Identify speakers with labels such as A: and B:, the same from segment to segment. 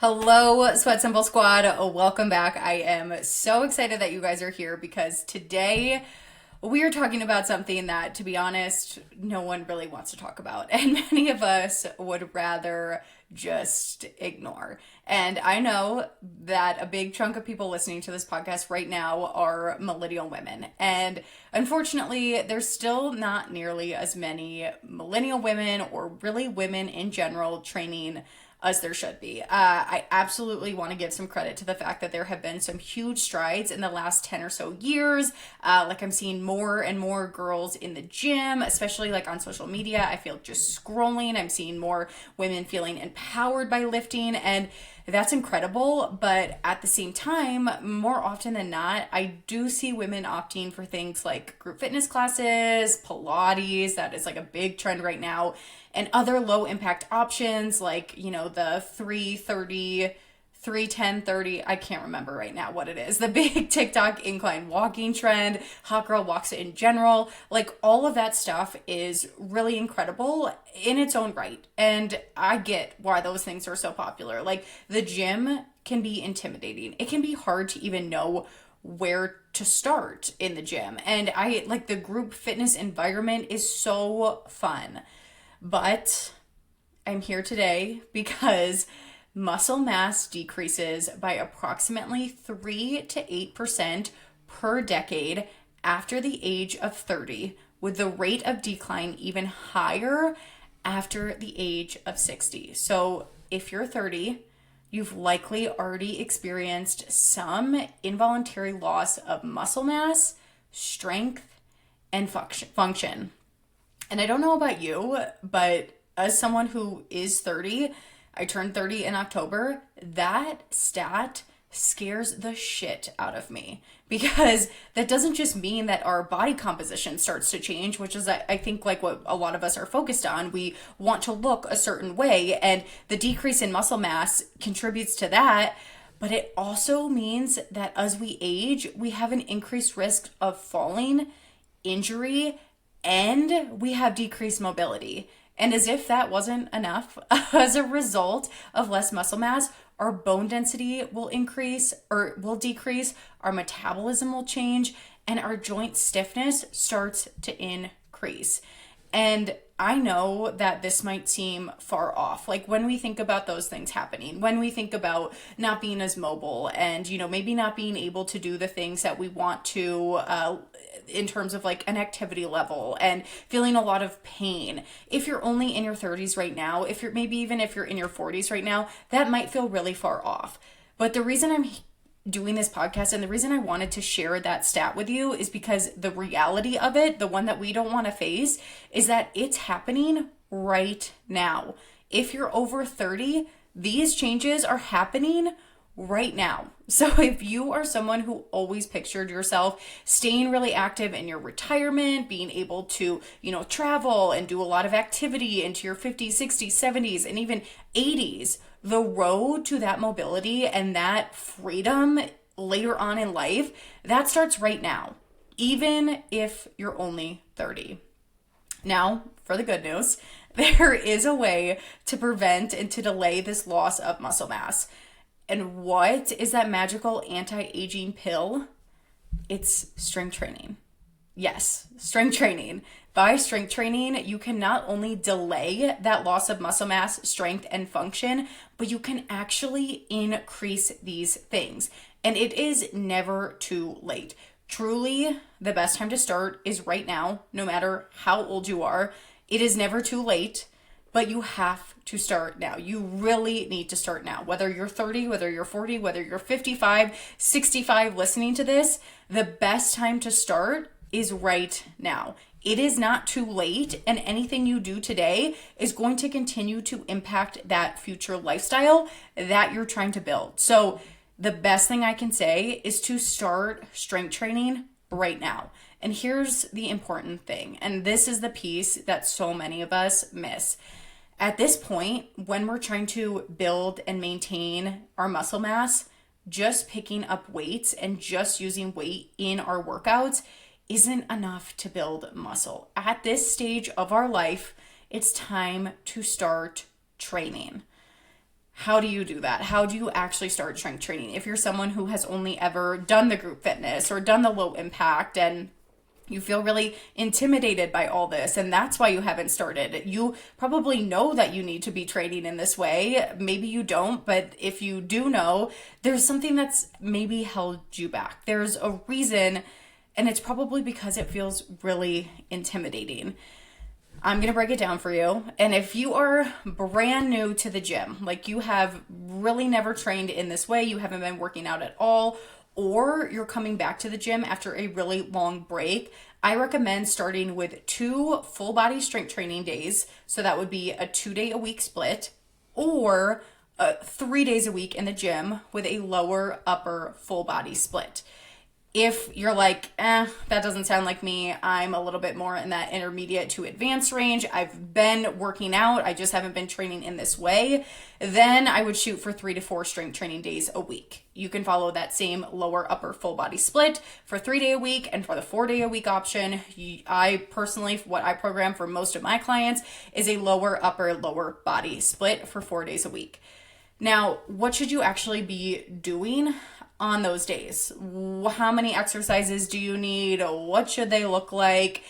A: Hello, Sweat Symbol Squad. Welcome back. I am so excited that you guys are here because today we are talking about something that, to be honest, no one really wants to talk about, and many of us would rather just ignore. And I know that a big chunk of people listening to this podcast right now are millennial women. And unfortunately, there's still not nearly as many millennial women or really women in general training as there should be. I absolutely want to give some credit to the fact that there have been some huge strides in the last 10 or so years. Like I'm seeing more and more girls in the gym, especially like on social media. I feel just scrolling. I'm seeing more women feeling empowered by lifting, and that's incredible. But at the same time, more often than not, I do see women opting for things like group fitness classes, Pilates, that is like a big trend right now, and other low impact options like, the 330, 310, 30. I can't remember right now what it is. The big TikTok incline walking trend, hot girl walks in general, like all of that stuff is really incredible in its own right. And I get why those things are so popular. Like the gym can be intimidating. It can be hard to even know where to start in the gym. And I like the group fitness environment is so fun. But I'm here today because muscle mass decreases by approximately 3 to 8% per decade after the age of 30, with the rate of decline even higher after the age of 60. So if you're 30, you've likely already experienced some involuntary loss of muscle mass, strength, and function. And I don't know about you, but as someone who is 30, I turned 30 in October, that stat scares the shit out of me because that doesn't just mean that our body composition starts to change, which is, I think, like what a lot of us are focused on. We want to look a certain way, and the decrease in muscle mass contributes to that. But it also means that as we age, we have an increased risk of falling, injury, and we have decreased mobility. And as if that wasn't enough, as a result of less muscle mass, our bone density will increase or will decrease, our metabolism will change, and our joint stiffness starts to increase. And I know that this might seem far off. Like when we think about those things happening, when we think about not being as mobile and, maybe not being able to do the things that we want to in terms of like an activity level and feeling a lot of pain. If you're only in your 30s right now, if you're maybe even if you're in your 40s right now, that might feel really far off. But the reason I'm doing this podcast and the reason I wanted to share that stat with you is because the reality of it, the one that we don't want to face, is that it's happening right now. If you're over 30, these changes are happening right now. So if you are someone who always pictured yourself staying really active in your retirement, being able to, travel and do a lot of activity into your 50s, 60s, 70s, and even 80s, the road to that mobility and that freedom later on in life, that starts right now, even if you're only 30. Now, for the good news, there is a way to prevent and to delay this loss of muscle mass. And what is that magical anti-aging pill? It's strength training. Yes, strength training. By strength training, you can not only delay that loss of muscle mass, strength, and function, but you can actually increase these things. And it is never too late. Truly, the best time to start is right now, no matter how old you are. It is never too late, but you have to start now. You really need to start now. Whether you're 30, whether you're 40, whether you're 55, 65 listening to this, the best time to start is right now. It is not too late, and anything you do today is going to continue to impact that future lifestyle that you're trying to build. So the best thing I can say is to start strength training right now. And here's the important thing, and this is the piece that so many of us miss. At this point, when we're trying to build and maintain our muscle mass, just picking up weights and just using weight in our workouts isn't enough to build muscle. At this stage of our life, it's time to start training. How do you do that? How do you actually start strength training? If you're someone who has only ever done the group fitness or done the low impact and you feel really intimidated by all this, and that's why you haven't started. You probably know that you need to be training in this way. Maybe you don't, but if you do know, there's something that's maybe held you back. There's a reason, and it's probably because it feels really intimidating. I'm going to break it down for you. And if you are brand new to the gym, like you have really never trained in this way, you haven't been working out at all, or you're coming back to the gym after a really long break, I recommend starting with 2 full body strength training days. So that would be a 2-day-a-week split, or 3 days a week in the gym with a lower upper full body split. If you're like, that doesn't sound like me, I'm a little bit more in that intermediate to advanced range, I've been working out, I just haven't been training in this way, then I would shoot for 3 to 4 strength training days a week. You can follow that same lower upper full body split for 3-day a week, and for the 4-day a week option, I personally, what I program for most of my clients is a lower upper lower body split for 4 days a week. Now, what should you actually be doing on those days? How many exercises do you need? What should they look like?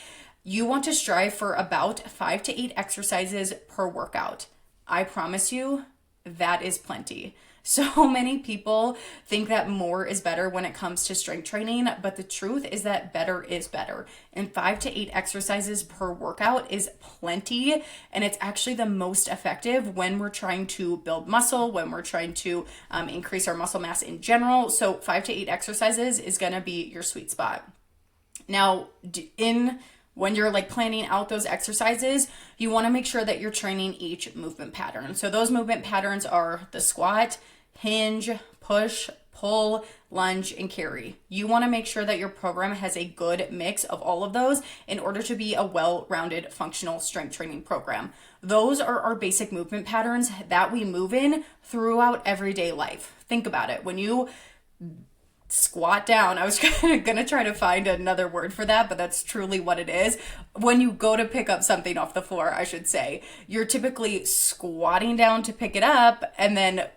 A: You want to strive for about 5 to 8 exercises per workout. I promise you, that is plenty. So many people think that more is better when it comes to strength training, but the truth is that better is better. And 5 to 8 exercises per workout is plenty, and it's actually the most effective when we're trying to build muscle, when we're trying to increase our muscle mass in general. So 5 to 8 exercises is going to be your sweet spot. Now, when you're like planning out those exercises, you want to make sure that you're training each movement pattern. So those movement patterns are the squat, hinge, push, pull, lunge, and carry. You want to make sure that your program has a good mix of all of those in order to be a well-rounded functional strength training program. Those are our basic movement patterns that we move in throughout everyday life. Think about it. When you squat down, I was gonna try to find another word for that, but that's truly what it is. When you go to pick up something off the floor, I should say, you're typically squatting down to pick it up and then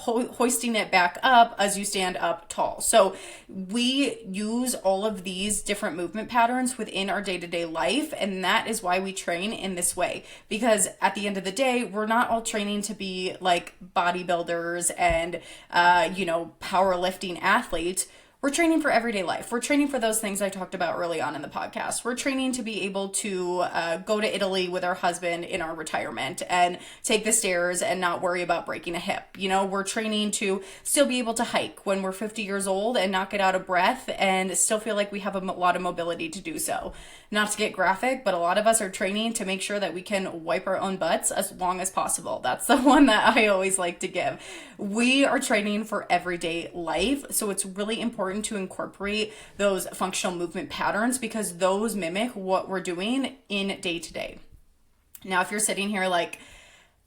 A: hoisting it back up as you stand up tall. So we use all of these different movement patterns within our day-to-day life, and that is why we train in this way, because at the end of the day, we're not all training to be like bodybuilders and powerlifting athletes. We're training for everyday life. We're training for those things I talked about early on in the podcast. We're training to be able to go to Italy with our husband in our retirement and take the stairs and not worry about breaking a hip. We're training to still be able to hike when we're 50 years old and not get out of breath and still feel like we have a lot of mobility to do so. Not to get graphic, but a lot of us are training to make sure that we can wipe our own butts as long as possible. That's the one that I always like to give. We are training for everyday life, so it's really important to incorporate those functional movement patterns because those mimic what we're doing in day to day. Now, if you're sitting here like,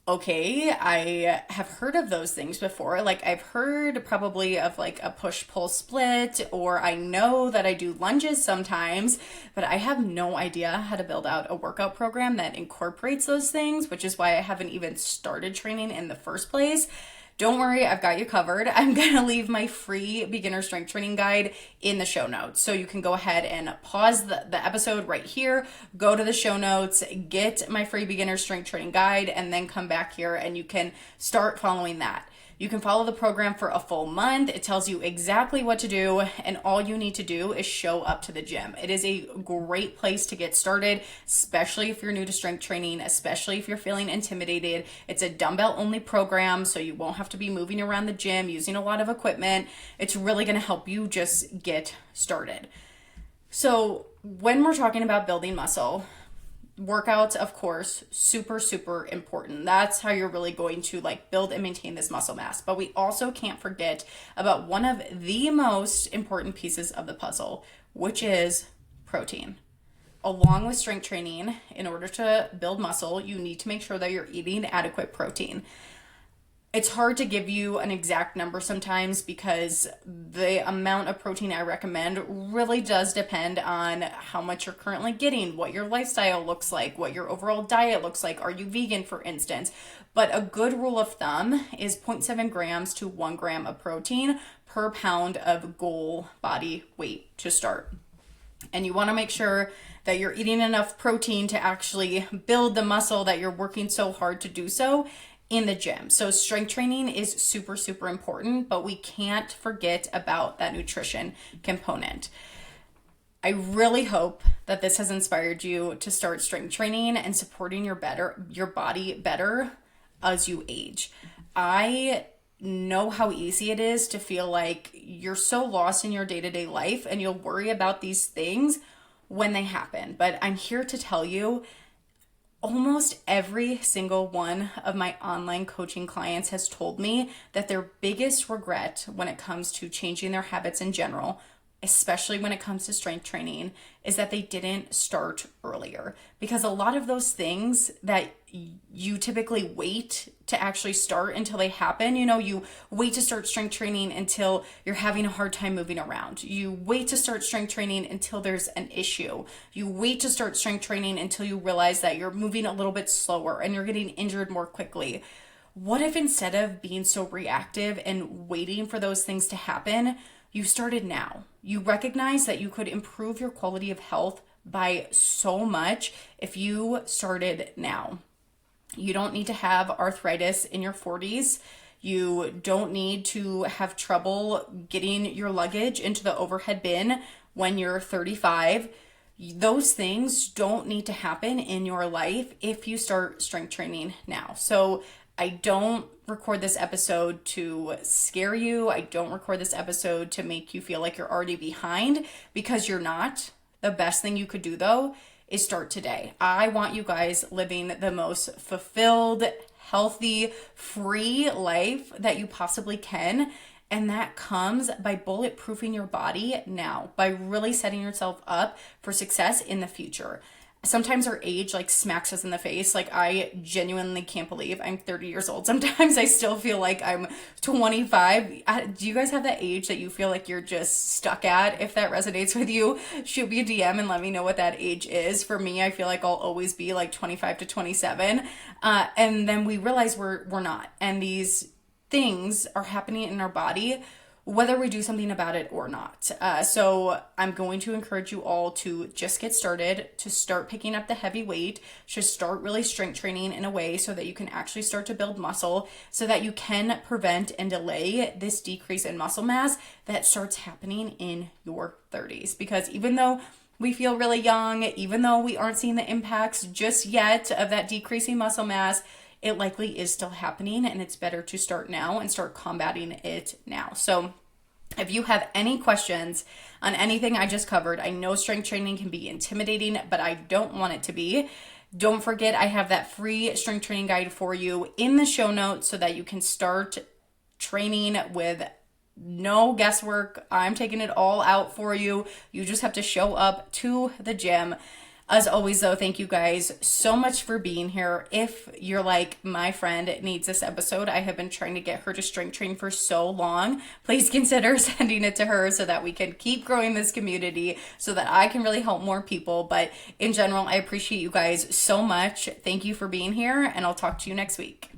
A: okay, I have heard of those things before. Like I've heard probably of like a push-pull split, or I know that I do lunges sometimes, but I have no idea how to build out a workout program that incorporates those things, which is why I haven't even started training in the first place. Don't worry, I've got you covered. I'm going to leave my free beginner strength training guide in the show notes. So you can go ahead and pause the episode right here, go to the show notes, get my free beginner strength training guide, and then come back here and you can start following that. You can follow the program for a full month. It tells you exactly what to do, and all you need to do is show up to the gym. It is a great place to get started, especially if you're new to strength training, especially if you're feeling intimidated. It's a dumbbell only program, so you won't have to be moving around the gym, using a lot of equipment. It's really going to help you just get started. So when we're talking about building muscle, workouts, of course, super, super important. That's how you're really going to like build and maintain this muscle mass. But we also can't forget about one of the most important pieces of the puzzle, which is protein. Along with strength training, in order to build muscle, you need to make sure that you're eating adequate protein. It's hard to give you an exact number sometimes because the amount of protein I recommend really does depend on how much you're currently getting, what your lifestyle looks like, what your overall diet looks like. Are you vegan, for instance? But a good rule of thumb is zero point 0.7 grams to 1 gram of protein per pound of goal body weight to start. And you want to make sure that you're eating enough protein to actually build the muscle that you're working so hard to do so in the gym. So strength training is super, super important, but we can't forget about that nutrition component. I really hope that this has inspired you to start strength training and supporting your body better as you age. I know how easy it is to feel like you're so lost in your day-to-day life and you'll worry about these things when they happen. But I'm here to tell you, almost every single one of my online coaching clients has told me that their biggest regret when it comes to changing their habits in general, especially when it comes to strength training, is that they didn't start earlier. Because a lot of those things that you typically wait to actually start until they happen, you wait to start strength training until you're having a hard time moving around. You wait to start strength training until there's an issue. You wait to start strength training until you realize that you're moving a little bit slower and you're getting injured more quickly. What if instead of being so reactive and waiting for those things to happen, you started now? You recognize that you could improve your quality of health by so much if you started now. You don't need to have arthritis in your 40s. You don't need to have trouble getting your luggage into the overhead bin when you're 35. Those things don't need to happen in your life if you start strength training now. So I don't record this episode to scare you. I don't record this episode to make you feel like you're already behind, because you're not. The best thing you could do, though, is start today. I want you guys living the most fulfilled, healthy, free life that you possibly can. And that comes by bulletproofing your body now, by really setting yourself up for success in the future. Sometimes our age smacks us in the face. I genuinely can't believe I'm 30 years old. Sometimes I still feel like I'm 25. Do you guys have that age that you feel like you're just stuck at? If that resonates with you, shoot me a DM and let me know what that age is. For me, I feel like I'll always be 25 to 27. And then we realize we're not. And these things are happening in our body whether we do something about it or not. So I'm going to encourage you all to just get started, to start picking up the heavy weight, to start really strength training in a way so that you can actually start to build muscle, so that you can prevent and delay this decrease in muscle mass that starts happening in your 30s. Because even though we feel really young, even though we aren't seeing the impacts just yet of that decreasing muscle mass, it likely is still happening, and it's better to start now and start combating it now. So if you have any questions on anything I just covered, I know strength training can be intimidating, but I don't want it to be. Don't forget, I have that free strength training guide for you in the show notes so that you can start training with no guesswork. I'm taking it all out for you. You just have to show up to the gym. As always, though, thank you guys so much for being here. If you're like, my friend needs this episode, I have been trying to get her to strength train for so long, please consider sending it to her so that we can keep growing this community, so that I can really help more people. But in general, I appreciate you guys so much. Thank you for being here, and I'll talk to you next week.